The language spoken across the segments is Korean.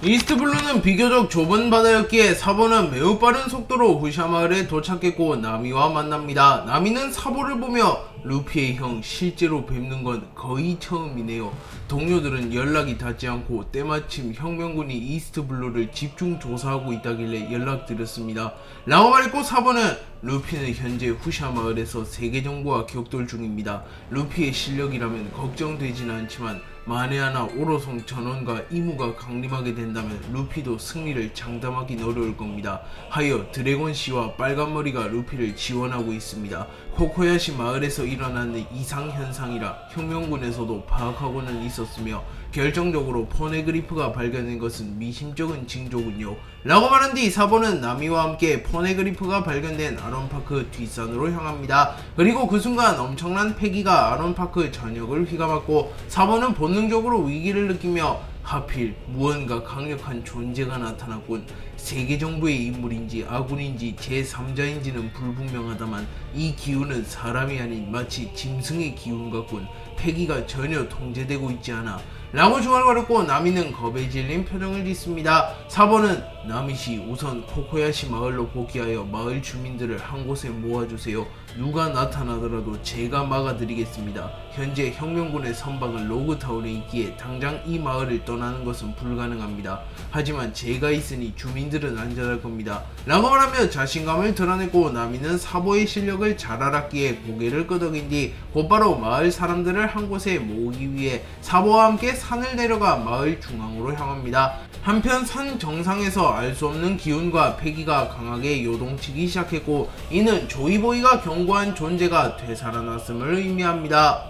이스트블루는 비교적 좁은 바다였기에 사보는 매우 빠른 속도로 후샤 마을에 도착했고 나미와 만납니다. 나미는 사보를 보며 루피의 형 실제로 뵙는 건 거의 처음이네요. 동료들은 연락이 닿지 않고 때마침 혁명군이 이스트블루를 집중 조사하고 있다길래 연락드렸습니다. 라고 말했고 사보는 루피는 현재 후샤 마을에서 세계 정부와 격돌 중입니다. 루피의 실력이라면 걱정되지는 않지만 만에 하나 오로성 전원과 이무가 강림하게 된다면 루피도 승리를 장담하기 어려울 겁니다. 하여 드래곤씨와 빨간머리가 루피를 지원하고 있습니다. 코코야시 마을에서 일어나는 이상현상이라 혁명군에서도 파악하고는 있었으며 결정적으로 포네그리프가 발견된 것은 미심쩍은 징조군요. 라고 말한 뒤 사보는 나미와 함께 포네그리프가 발견된 아론파크 뒷산으로 향합니다. 그리고 그 순간 엄청난 패기가 아론파크 전역을 휘감았고 사보는 본능적으로 위기를 느끼며 하필 무언가 강력한 존재가 나타났군. 세계정부의 인물인지 아군인지 제3자인지는 불분명하다만 이 기운은 사람이 아닌 마치 짐승의 기운 같군. 패기가 전혀 통제되고 있지 않아. 라고 중얼거렸고 나미는 겁에 질린 표정을 짓습니다. 사보는 나미씨 우선 코코야시 마을로 복귀하여 마을 주민들을 한 곳에 모아주세요. 누가 나타나더라도 제가 막아드리겠습니다. 현재 혁명군의 선박은 로그타운에 있기에 당장 이 마을을 떠나는 것은 불가능합니다. 하지만 제가 있으니 주민들은 안전할 겁니다. 라고 말하며 자신감을 드러냈고 나미는 사보의 실력을 잘 알았기에 고개를 끄덕인 뒤 곧바로 마을 사람들을 한 곳에 모으기 위해 사보와 함께 산을 내려가 마을 중앙으로 향합니다. 한편 산 정상에서 알 수 없는 기운과 패기가 강하게 요동치기 시작했고 이는 조이보이가 경고한 존재가 되살아났음을 의미합니다.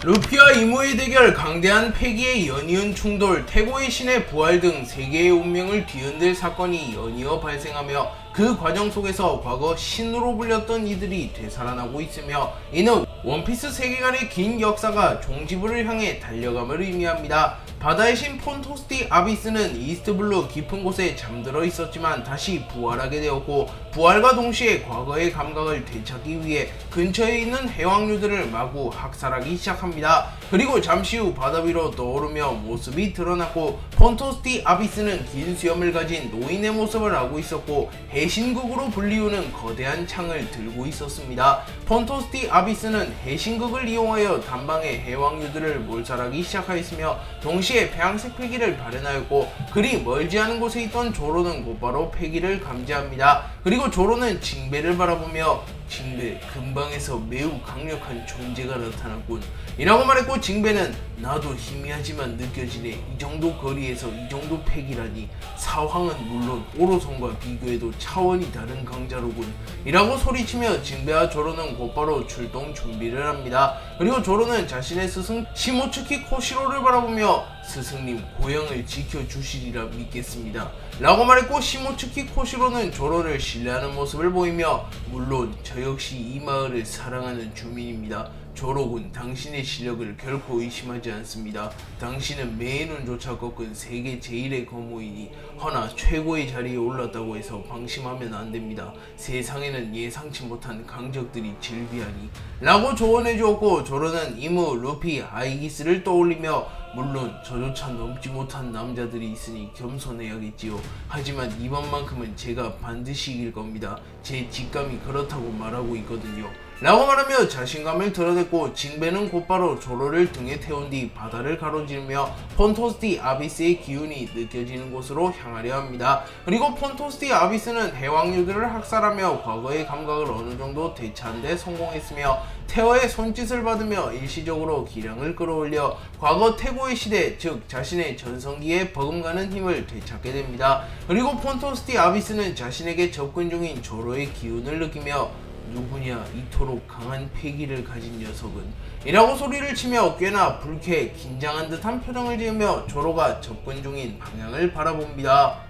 루피와 이모의 대결, 강대한 패기의 연이은 충돌, 태고의 신의 부활 등 세계의 운명을 뒤흔들 사건이 연이어 발생하며 그 과정 속에서 과거 신으로 불렸던 이들이 되살아나고 있으며 이는 원피스 세계관의 긴 역사가 종지부를 향해 달려감을 의미합니다. 바다의 신 폰토스티 아비스는 이스트블루 깊은 곳에 잠들어 있었지만 다시 부활하게 되었고 부활과 동시에 과거의 감각을 되찾기 위해 근처에 있는 해왕류들을 마구 학살하기 시작합니다. 그리고 잠시 후 바다 위로 떠오르며 모습이 드러났고 폰토스티 아비스는 긴 수염을 가진 노인의 모습을 하고 있었고 해신극으로 불리우는 거대한 창을 들고 있었습니다. 폰토스티 아비스는 해신극을 이용하여 단방에 해왕류들을 몰살하기 시작하였으며 동시에 배양색 패기를 발현하였고 그리 멀지 않은 곳에 있던 조로는 곧바로 패기를 감지합니다. 그리고 조로는 징베를 바라보며 징베 근방에서 매우 강력한 존재가 나타났군 이라고 말했고 징베는 나도 희미하지만 느껴지네. 이 정도 거리에서 이 정도 패기라니 사황은 물론 오로성과 비교해도 차원이 다른 강자로군 이라고 소리치며 징베와 조로는 곧바로 출동 준비를 합니다. 그리고 조로는 자신의 스승 시모츠키 코시로를 바라보며 스승님 고향을 지켜주시리라 믿겠습니다 라고 말했고 시모츠키 코시로는 조로를 신뢰하는 모습을 보이며 물론 저 역시 이 마을을 사랑하는 주민입니다. 조로군 당신의 실력을 결코 의심하지 않습니다. 당신은 매눈조차 꺾은 세계 제일의 거모이니 허나 최고의 자리에 올랐다고 해서 방심하면 안됩니다. 세상에는 예상치 못한 강적들이 즐비하니 라고 조언해 주었고 조로는 이무, 루피, 아이기스를 떠올리며 물론 저조차 넘지 못한 남자들이 있으니 겸손해야겠지요. 하지만 이번만큼은 제가 반드시 이길 겁니다. 제 직감이 그렇다고 말하고 있거든요. 라고 말하며 자신감을 드러냈고 징베는 곧바로 조로를 등에 태운 뒤 바다를 가로지르며 폰토스티 아비스의 기운이 느껴지는 곳으로 향하려 합니다. 그리고 폰토스티 아비스는 해왕류들을 학살하며 과거의 감각을 어느 정도 되찾는 데 성공했으며 테어의 손짓을 받으며 일시적으로 기량을 끌어올려 과거 태고의 시대 즉 자신의 전성기에 버금가는 힘을 되찾게 됩니다. 그리고 폰토스티 아비스는 자신에게 접근 중인 조로의 기운을 느끼며 누구냐 이토록 강한 패기를 가진 녀석은 이라고 소리를 치며 꽤나 불쾌 긴장한 듯한 표정을 지으며 조로가 접근 중인 방향을 바라봅니다.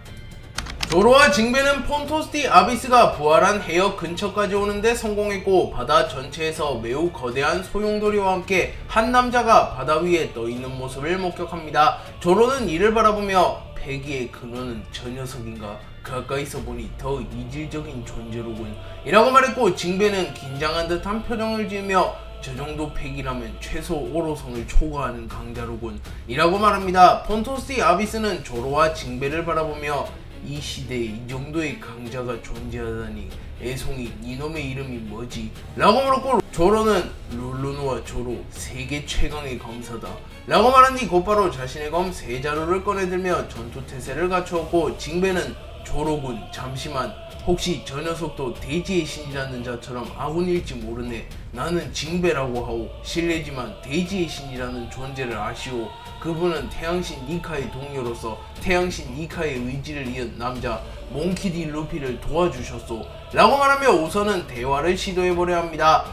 조로와 징베는 폰토스티 아비스가 부활한 해역 근처까지 오는데 성공했고 바다 전체에서 매우 거대한 소용돌이와 함께 한 남자가 바다 위에 떠있는 모습을 목격합니다. 조로는 이를 바라보며 패기의 근원은 저 녀석인가? 가까이서 보니 더 이질적인 존재로군 이라고 말했고 징베는 긴장한 듯한 표정을 지으며 저 정도 패기라면 최소 오로성을 초과하는 강자로군 이라고 말합니다. 폰토스 아비스는 조로와 징베를 바라보며 이 시대에 이 정도의 강자가 존재하다니 애송이 이놈의 이름이 뭐지? 라고 물었고 조로는 룰루노와 조로 세계 최강의 검사다 라고 말한 뒤 곧바로 자신의 검 세자루를 꺼내들며 전투태세를 갖추었고 징베는 조로군 잠시만 혹시 저 녀석도 대지의 신이라는 자처럼 아군일지 모르네. 나는 징베라고 하오. 실례지만 대지의 신이라는 존재를 아시오. 그분은 태양신 니카의 동료로서 태양신 니카의 의지를 이은 남자 몽키디 루피를 도와주셨소 라고 말하며 우선은 대화를 시도해보려 합니다.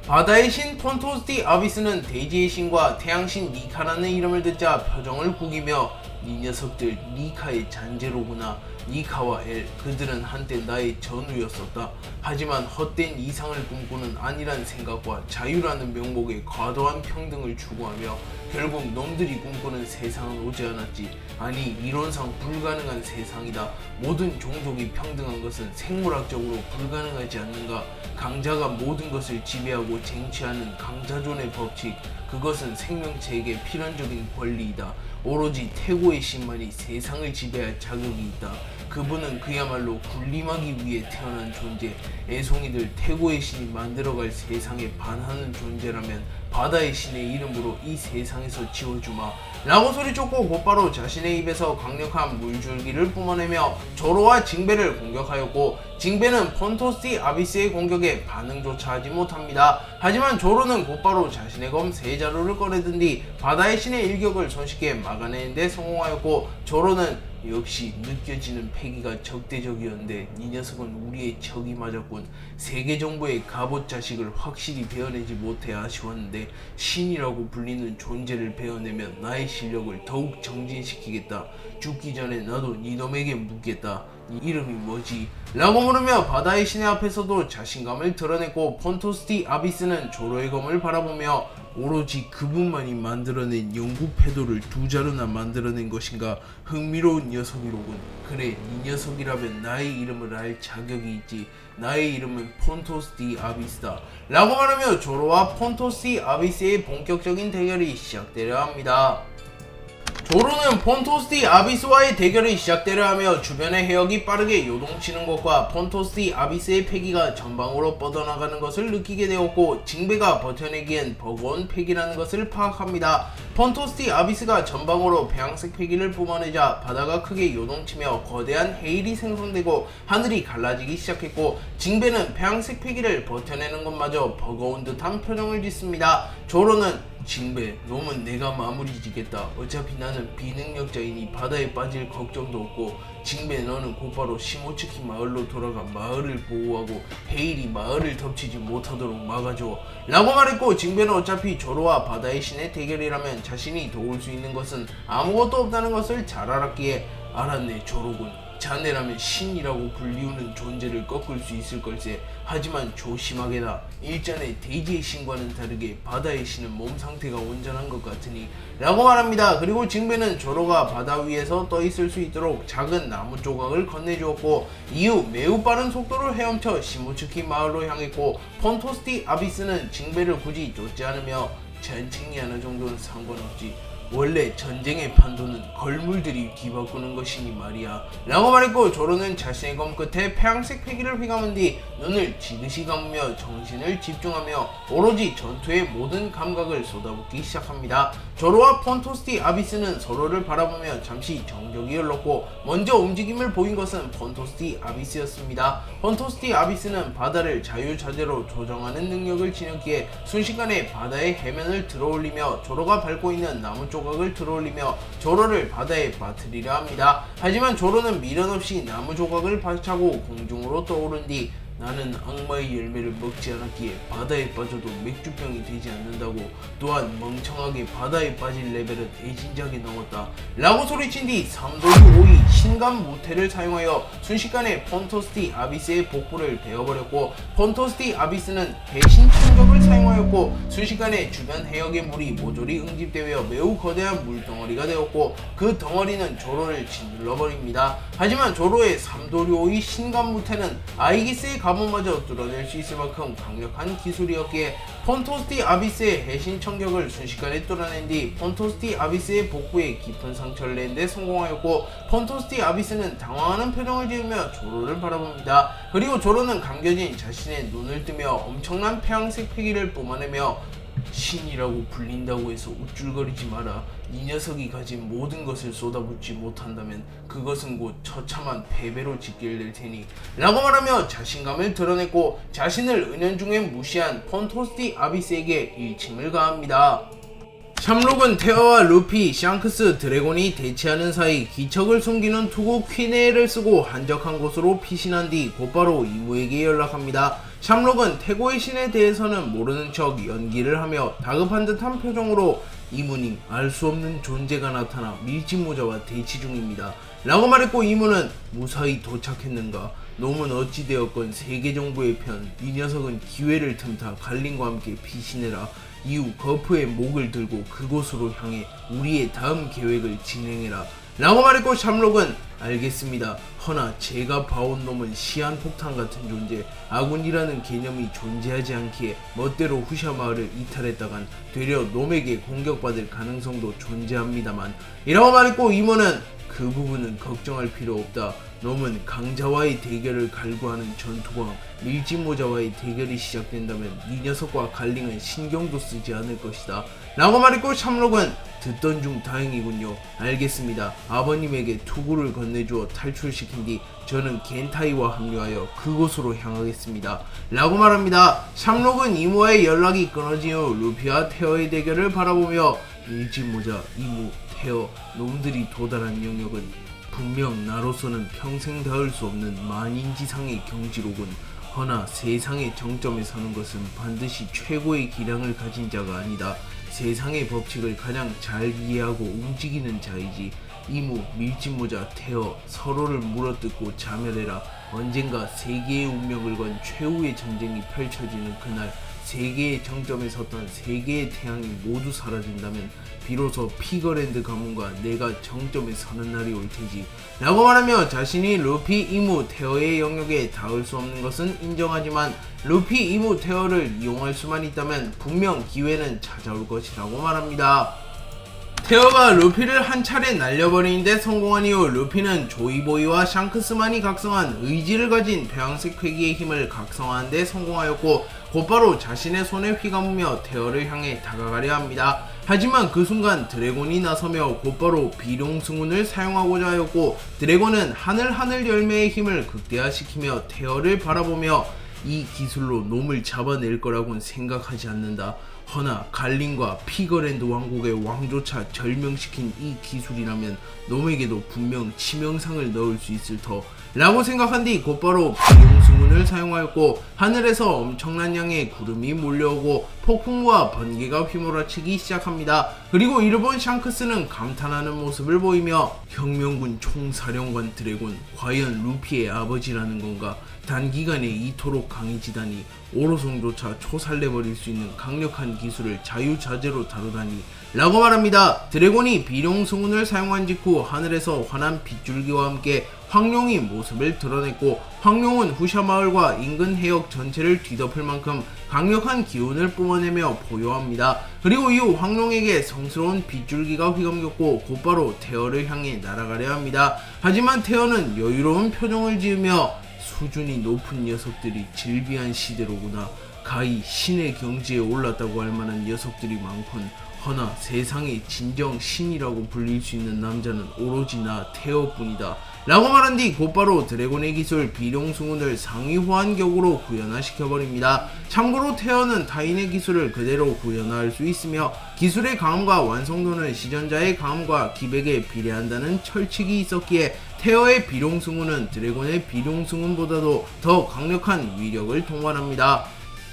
바다의 신 폰토스 아비스는 대지의 신과 태양신 니카라는 이름을 듣자 표정을 구기며 이 녀석들 니카의 잔재로구나. 니카와 엘 그들은 한때 나의 전우였었다. 하지만 헛된 이상을 꿈꾸는 안일한 생각과 자유라는 명목에 과도한 평등을 추구하며 결국 놈들이 꿈꾸는 세상은 오지 않았지. 아니 이론상 불가능한 세상이다. 모든 종족이 평등한 것은 생물학적으로 불가능하지 않는가. 강자가 모든 것을 지배하고 쟁취하는 강자존의 법칙 그것은 생명체에게 필연적인 권리이다. 오로지 태고의 신만이 세상을 지배할 자격이 있다. 그분은 그야말로 군림하기 위해 태어난 존재. 애송이들 태고의 신이 만들어갈 세상에 반하는 존재라면 바다의 신의 이름으로 이 세상에서 지워주마 라고 소리쳤고 곧바로 자신의 입에서 강력한 물줄기를 뿜어내며 조로와 징베를 공격하였고 징베는 폰토스 아비스의 공격에 반응조차 하지 못합니다. 하지만 조로는 곧바로 자신의 검 세자루를 꺼내든 뒤 바다의 신의 일격을 손쉽게 막아내는 데 성공하였고 조로는 역시 느껴지는 패기가 적대적이었는데 이 녀석은 우리의 적이 맞았군. 세계 정부의 갑옷 자식을 확실히 베어내지 못해 아쉬웠는데 신이라고 불리는 존재를 베어내면 나의 실력을 더욱 정진시키겠다. 죽기 전에 나도 이놈에게 묻겠다. 이 이름이 뭐지? 라고 물으며 바다의 신의 앞에서도 자신감을 드러냈고 폰토스 아비스는 조로의 검을 바라보며 오로지 그분만이 만들어낸 영구 패도를 두 자루나 만들어낸 것인가 흥미로운 녀석이로군. 그래 이 녀석이라면 나의 이름을 알 자격이 있지. 나의 이름은 폰토스 아비스다 라고 말하며 조로와 폰토스 아비스의 본격적인 대결이 시작되려 합니다. 조로는 폰토스 아비스와의 대결이 시작되려 하며 주변의 해역이 빠르게 요동치는 것과 폰토스 아비스의 패기가 전방으로 뻗어나가는 것을 느끼게 되었고 징베가 버텨내기엔 버거운 패기라는 것을 파악합니다. 폰토스 아비스가 전방으로 배양색 패기를 뿜어내자 바다가 크게 요동치며 거대한 해일이 생성되고 하늘이 갈라지기 시작했고 징베는 배양색 패기를 버텨내는 것마저 버거운 듯한 표정을 짓습니다. 조로는 징베, 놈은 내가 마무리 지겠다. 어차피 나는 비능력자이니 바다에 빠질 걱정도 없고 징베 너는 곧바로 시모츠키 마을로 돌아가 마을을 보호하고 헤일이 마을을 덮치지 못하도록 막아줘 라고 말했고 징베는 어차피 조로와 바다의 신의 대결이라면 자신이 도울 수 있는 것은 아무것도 없다는 것을 잘 알았기에 알았네 조로군. 자네라면 신이라고 불리우는 존재를 꺾을 수 있을 걸세. 하지만 조심하게다. 일전에 대지의 신과는 다르게 바다의 신은 몸 상태가 온전한 것 같으니 라고 말합니다. 그리고 징베는 조로가 바다 위에서 떠 있을 수 있도록 작은 나무 조각을 건네주었고 이후 매우 빠른 속도로 헤엄쳐 시모츠키 마을로 향했고 폰토스 아비스는 징베를 굳이 쫓지 않으며 천천히 하는 정도는 상관없지. 원래 전쟁의 판도는 걸물들이 뒤바꾸는 것이니 말이야 라고 말했고 조로는 자신의 검 끝에 폐양색 패기를 휘감은 뒤 눈을 지그시 감으며 정신을 집중하며 오로지 전투의 모든 감각을 쏟아붓기 시작합니다. 조로와 폰토스 아비스는 서로를 바라보며 잠시 정적이 흘렀고 먼저 움직임을 보인 것은 폰토스 아비스였습니다. 폰토스 아비스는 바다를 자유자재로 조정하는 능력을 지녔기에 순식간에 바다의 해면을 들어올리며 조로가 밟고 있는 나무 조각을 들어올리며 조로를 바다에 빠뜨리려 합니다. 하지만 조로는 미련 없이 나무 조각을 발차고 공중으로 떠오른 뒤 나는 악마의 열매를 먹지 않았기에 바다에 빠져도 맥주병이 되지 않는다고. 또한 멍청하게 바다에 빠질 레벨은 애진작에 넘었다 라고 소리친 뒤 3도류 5위 신감 무태를 사용하여 순식간에 폰토스 아비스의 복부를 베어버렸고 폰토스 아비스는 배신 충격을 사용하였고 순식간에 주변 해역의 물이 모조리 응집되어 매우 거대한 물덩어리가 되었고 그 덩어리는 조로를 짓눌러버립니다. 하지만 조로의 3도류 5위 신감 무태는 아이기스의 갑옷마저 뚫어낼 수 있을 만큼 강력한 기술이었기에 폰토스티 아비스의 해신 청격을 순식간에 뚫어낸 뒤 폰토스티 아비스의 복부에 깊은 상처를 낸 데 성공하였고, 폰토스티 아비스는 당황하는 표정을 지으며 조로를 바라봅니다. 그리고 조로는 감겨진 자신의 눈을 뜨며 엄청난 폐양색 패기를 뿜어내며 신이라고 불린다고 해서 우쭐거리지 마라. 이 녀석이 가진 모든 것을 쏟아붓지 못한다면 그것은 곧 처참한 패배로 직결될 테니 라고 말하며 자신감을 드러냈고, 자신을 은연중에 무시한 폰토스티 아비스에게 일침을 가합니다. 샴록은 테어와 루피, 샹크스, 드래곤이 대치하는 사이 기척을 숨기는 투구 퀴네를 쓰고 한적한 곳으로 피신한 뒤 곧바로 이무에게 연락합니다. 샴록은 태고의 신에 대해서는 모르는 척 연기를 하며 다급한 듯한 표정으로 이무님, 알 수 없는 존재가 나타나 밀짚모자와 대치 중입니다 라고 말했고, 이무는 무사히 도착했는가? 놈은 어찌되었건 세계정부의 편, 이 녀석은 기회를 틈타 갈림과 함께 피신해라. 이후 거프의 목을 들고 그곳으로 향해 우리의 다음 계획을 진행해라 라고 말했고, 샴록은 알겠습니다. 허나 제가 봐온 놈은 시한폭탄 같은 존재, 아군이라는 개념이 존재하지 않기에 멋대로 후샤 마을을 이탈했다간 되려 놈에게 공격받을 가능성도 존재합니다만 이라고 말했고, 이모는 그 부분은 걱정할 필요 없다. 놈은 강자와의 대결을 갈구하는 전투광 밀짚모자와의 대결이 시작된다면 이 녀석과 갈링은 신경도 쓰지 않을 것이다 라고 말했고, 샴록은 듣던 중 다행이군요. 알겠습니다. 아버님에게 투구를 건네주어 탈출시킨 뒤 저는 겐타이와 합류하여 그곳으로 향하겠습니다 라고 말합니다. 샴록은 이모와의 연락이 끊어진 후 루피와 테어의 대결을 바라보며 밀짚모자, 이모, 테어, 놈들이 도달한 영역은 분명 나로서는 평생 닿을 수 없는 만인지상의 경지로군. 허나 세상의 정점에 서는 것은 반드시 최고의 기량을 가진 자가 아니다. 세상의 법칙을 가장 잘 이해하고 움직이는 자이지. 이무, 밀짚모자, 테어, 서로를 물어뜯고 자멸해라. 언젠가 세계의 운명을 건 최후의 전쟁이 펼쳐지는 그날, 세계의 정점에 섰던 세계의 태양이 모두 사라진다면 비로소 피거랜드 가문과 내가 정점에 서는 날이 올 테지 라고 말하며, 자신이 루피, 이무, 테어의 영역에 닿을 수 없는 것은 인정하지만 루피, 이무, 테어를 이용할 수만 있다면 분명 기회는 찾아올 것이라고 말합니다. 테어가 루피를 한 차례 날려버리는데 성공한 이후 루피는 조이보이와 샹크스만이 각성한 의지를 가진 배양색 회기의 힘을 각성하는 데 성공하였고, 곧바로 자신의 손에 휘감으며 테어를 향해 다가가려 합니다. 하지만 그 순간 드래곤이 나서며 곧바로 비룡승운을 사용하고자 하였고, 드래곤은 하늘 열매의 힘을 극대화시키며 테어를 바라보며 이 기술로 놈을 잡아낼 거라고는 생각하지 않는다. 허나 갈림과 피거랜드 왕국의 왕조차 절명시킨 이 기술이라면 놈에게도 분명 치명상을 넣을 수 있을 터 라고 생각한 뒤 곧바로 비룡승운을 사용하였고, 하늘에서 엄청난 양의 구름이 몰려오고 폭풍우와 번개가 휘몰아치기 시작합니다. 그리고 이를 본 샹크스는 감탄하는 모습을 보이며 혁명군 총사령관 드래곤, 과연 루피의 아버지라는 건가? 단기간에 이토록 강해지다니, 오로송조차 초살내버릴 수 있는 강력한 기술을 자유자재로 다루다니 라고 말합니다. 드래곤이 비룡승운을 사용한 직후 하늘에서 환한 빗줄기와 함께 황룡이 모습을 드러냈고, 황룡은 후샤 마을과 인근 해역 전체를 뒤덮을 만큼 강력한 기운을 뿜어내며 보유합니다. 그리고 이후 황룡에게 성스러운 빗줄기가 휘감겼고 곧바로 테어를 향해 날아가려 합니다. 하지만 테어는 여유로운 표정을 지으며 수준이 높은 녀석들이 질비한 시대로구나. 가히 신의 경지에 올랐다고 할 만한 녀석들이 많군. 허나 세상의 진정 신이라고 불릴 수 있는 남자는 오로지 나 테어뿐이다 라고 말한 뒤 곧바로 드래곤의 기술 비룡승운을 상위 호환격으로 구현화시켜버립니다. 참고로 테어는 타인의 기술을 그대로 구현화할 수 있으며 기술의 강함과 완성도는 시전자의 강함과 기백에 비례한다는 철칙이 있었기에 테어의 비룡승운은 드래곤의 비룡승운보다도 더 강력한 위력을 동반합니다.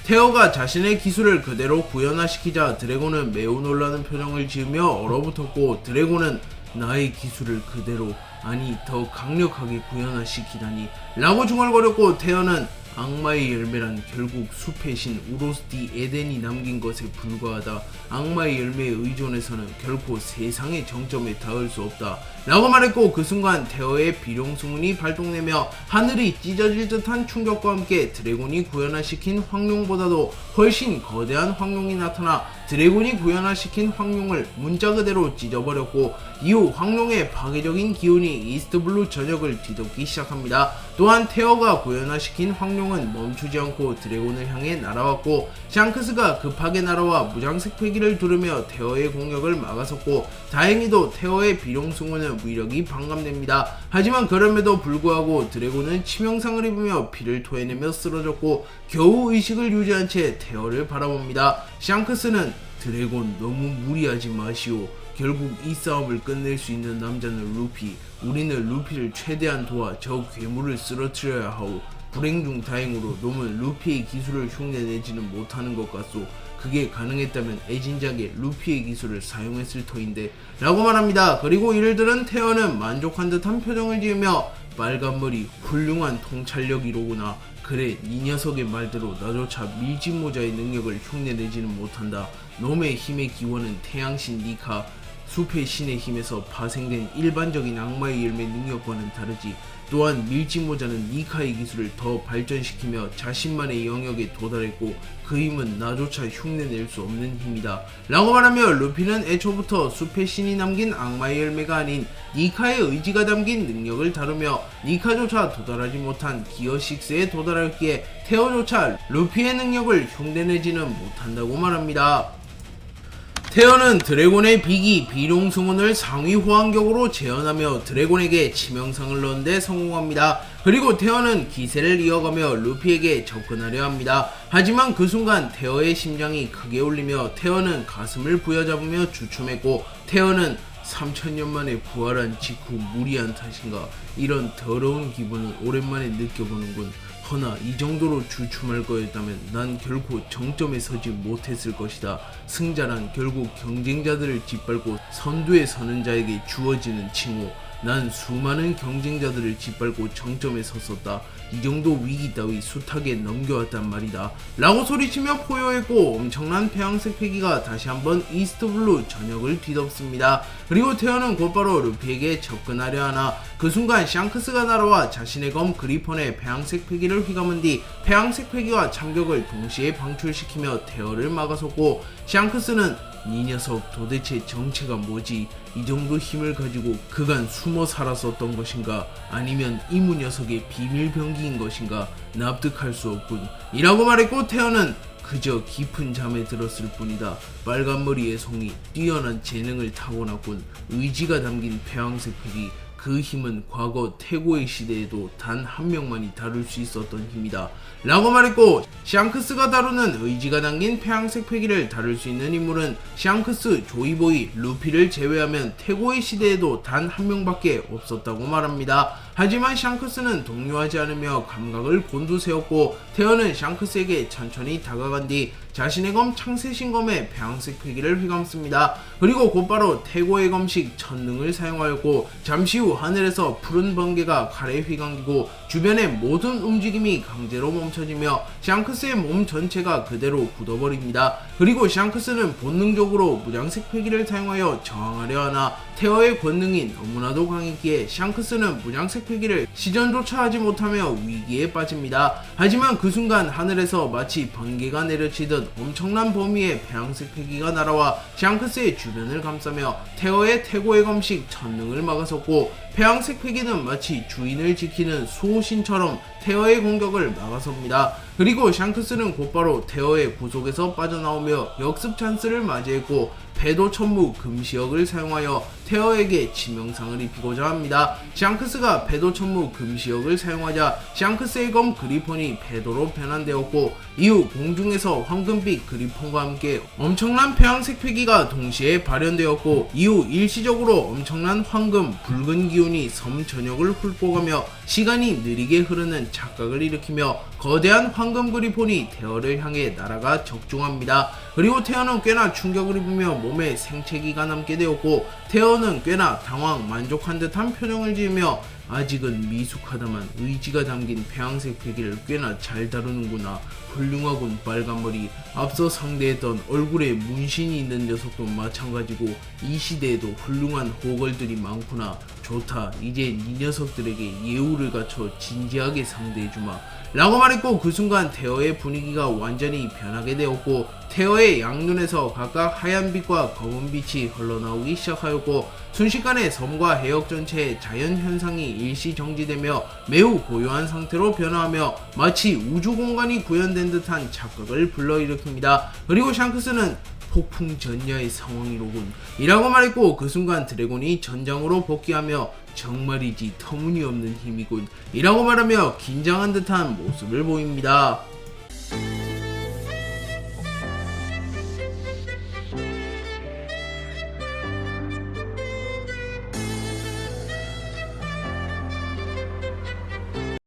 테어가 자신의 기술을 그대로 구현화시키자 드래곤은 매우 놀라는 표정을 지으며 얼어붙었고, 드래곤은 나의 기술을 그대로, 아니 더 강력하게 구현화시키다니 라고 중얼거렸고, 테어는 악마의 열매란 결국 숲의 신 우로스디 에덴이 남긴 것에 불과하다. 악마의 열매에 의존해서는 결코 세상의 정점에 닿을 수 없다 라고 말했고, 그 순간 테어의 비룡수문이 발동되며 하늘이 찢어질 듯한 충격과 함께 드래곤이 구현화시킨 황룡보다도 훨씬 거대한 황룡이 나타나 드래곤이 구현화시킨 황룡을 문자 그대로 찢어버렸고, 이후 황룡의 파괴적인 기운이 이스트블루 전역을 뒤덮기 시작합니다. 또한 테어가 구현화시킨 황룡은 멈추지 않고 드래곤을 향해 날아왔고, 샹크스가 급하게 날아와 무장색 패기를 두르며 테어의 공격을 막아섰고, 다행히도 테어의 비룡승우는 위력이 반감됩니다. 하지만 그럼에도 불구하고 드래곤은 치명상을 입으며 피를 토해내며 쓰러졌고, 겨우 의식을 유지한 채 테어를 바라봅니다. 샹크스는 드래곤 너무 무리하지 마시오. 결국 이 싸움을 끝낼 수 있는 남자는 루피. 우리는 루피를 최대한 도와 저 괴물을 쓰러뜨려야 하오. 불행 중 다행으로 놈은 루피의 기술을 흉내내지는 못하는 것 같소. 그게 가능했다면 애진작에 루피의 기술을 사용했을 터인데, 라고 말합니다. 그리고 이를 들은 테어는 만족한 듯한 표정을 지으며 빨간머리 훌륭한 통찰력이로구나. 그래, 이 녀석의 말대로 나조차 밀짚모자의 능력을 흉내내지는 못한다. 놈의 힘의 기원은 태양신 니카, 숲의 신의 힘에서 파생된 일반적인 악마의 열매 능력과는 다르지. 또한 밀짚모자는 니카의 기술을 더 발전시키며 자신만의 영역에 도달했고, 그 힘은 나조차 흉내낼 수 없는 힘이다. 라고 말하며 루피는 애초부터 숲의 신이 남긴 악마의 열매가 아닌 니카의 의지가 담긴 능력을 다루며 니카조차 도달하지 못한 기어 6에 도달했기에 테어조차 루피의 능력을 흉내내지는 못한다고 말합니다. 테어는 드래곤의 비기 비룡승운을 상위 호환격으로 재현하며 드래곤에게 치명상을 넣은 데 성공합니다. 그리고 테어는 기세를 이어가며 루피에게 접근하려 합니다. 하지만 그 순간 테어의 심장이 크게 울리며 테어는 가슴을 부여잡으며 주춤했고, 테어는 3000년 만에 부활한 직후 무리한 탓인가, 이런 더러운 기분을 오랜만에 느껴보는군. 허나 이 정도로 주춤할 거였다면 난 결코 정점에 서지 못했을 것이다. 승자란 결국 경쟁자들을 짓밟고 선두에 서는 자에게 주어지는 칭호. 난 수많은 경쟁자들을 짓밟고 정점에 섰었다. 이 정도 위기 따위 숱하게 넘겨왔단 말이다. 라고 소리치며 포효했고, 엄청난 폐왕색 패기가 다시 한번 이스트블루 전역을 뒤덮습니다. 그리고 테어는 곧바로 루피에게 접근하려 하나, 그 순간 샹크스가 날아와 자신의 검 그리폰에 폐왕색 패기를 휘감은 뒤 폐왕색 패기와 참격을 동시에 방출시키며 테어를 막아섰고, 샹크스는 이 녀석 도대체 정체가 뭐지? 이 정도 힘을 가지고 그간 숨어 살았었던 것인가? 아니면 이무 녀석의 비밀병기인 것인가? 납득할 수 없군. 이라고 말했고, 테어는 그저 깊은 잠에 들었을 뿐이다. 빨간머리의 송이 뛰어난 재능을 타고났군. 의지가 담긴 폐왕색 패기, 그 힘은 과거 태고의 시대에도 단 한 명만이 다룰 수 있었던 힘이다. 라고 말했고, 샹크스가 다루는 의지가 담긴 폐왕색 패기를 다룰 수 있는 인물은 샹크스, 조이보이, 루피를 제외하면 태고의 시대에도 단 한 명밖에 없었다고 말합니다. 하지만 샹크스는 동요하지 않으며 감각을 곤두세웠고, 테어는 샹크스에게 천천히 다가간 뒤 자신의 검 창세신검에 폐왕색 패기를 휘감습니다. 그리고 곧바로 태고의 검식 천능을 사용하였고, 잠시 후 하늘에서 푸른 번개가 칼에 휘감기고 주변의 모든 움직임이 강제로 멈춰지며 샹크스의 몸 전체가 그대로 굳어버립니다. 그리고 샹크스는 본능적으로 무장색 패기를 사용하여 저항하려 하나, 테어의 권능이 너무나도 강했기에 샹크스는 무장색 패기를 시전조차 하지 못하며 위기에 빠집니다. 하지만 그 순간 하늘에서 마치 번개가 내려치듯 엄청난 범위의 폐왕색 패기가 날아와 샹크스의 주변을 감싸며 테어의 태고의 검식 천능을 막아섰고, 폐왕색 패기는 마치 주인을 지키는 수호신처럼 테어의 공격을 막아섭니다. 그리고 샹크스는 곧바로 테어의 구속에서 빠져나오며 역습 찬스를 맞이했고, 배도 천무 금시역을 사용하여 테어에게 치명상을 입히고자 합니다. 샹크스가 배도 천무 금시역을 사용하자 샹크스의 검 그리폰이 배도로 변환되었고, 이후 공중에서 황금빛 그리폰과 함께 엄청난 폐왕색 패기가 동시에 발현되었고, 이후 일시적으로 엄청난 황금 붉은 기운이 섬 전역을 훑보가며 시간이 느리게 흐르는 착각을 일으키며 거대한 황금 그리폰이 테어를 향해 날아가 적중합니다. 그리고 테어는 꽤나 충격을 입으며 몸에 생채기가 남게 되었고, 테어는 꽤나 당황 만족한 듯한 표정을 지으며 아직은 미숙하다만 의지가 담긴 폐왕색 베개를 꽤나 잘 다루는구나. 훌륭하군 빨간머리. 앞서 상대했던 얼굴에 문신이 있는 녀석도 마찬가지고 이 시대에도 훌륭한 호걸들이 많구나. 좋다. 이제 이 녀석들에게 예우를 갖춰 진지하게 상대해주마. 라고 말했고 그 순간 테어의 분위기가 완전히 변하게 되었고 테어의 양눈에서 각각 하얀 빛과 검은 빛이 흘러나오기 시작하였고 순식간에 섬과 해역 전체의 자연현상이 일시 정지되며 매우 고요한 상태로 변화하며 마치 우주 공간이 구현된 듯한 착각을 불러일으킵니다. 그리고 샹크스는 폭풍전야의 상황이로군 이라고 말했고 그 순간 드래곤이 전장으로 복귀하며 정말이지 터무니없는 힘이군 이라고 말하며 긴장한 듯한 모습을 보입니다.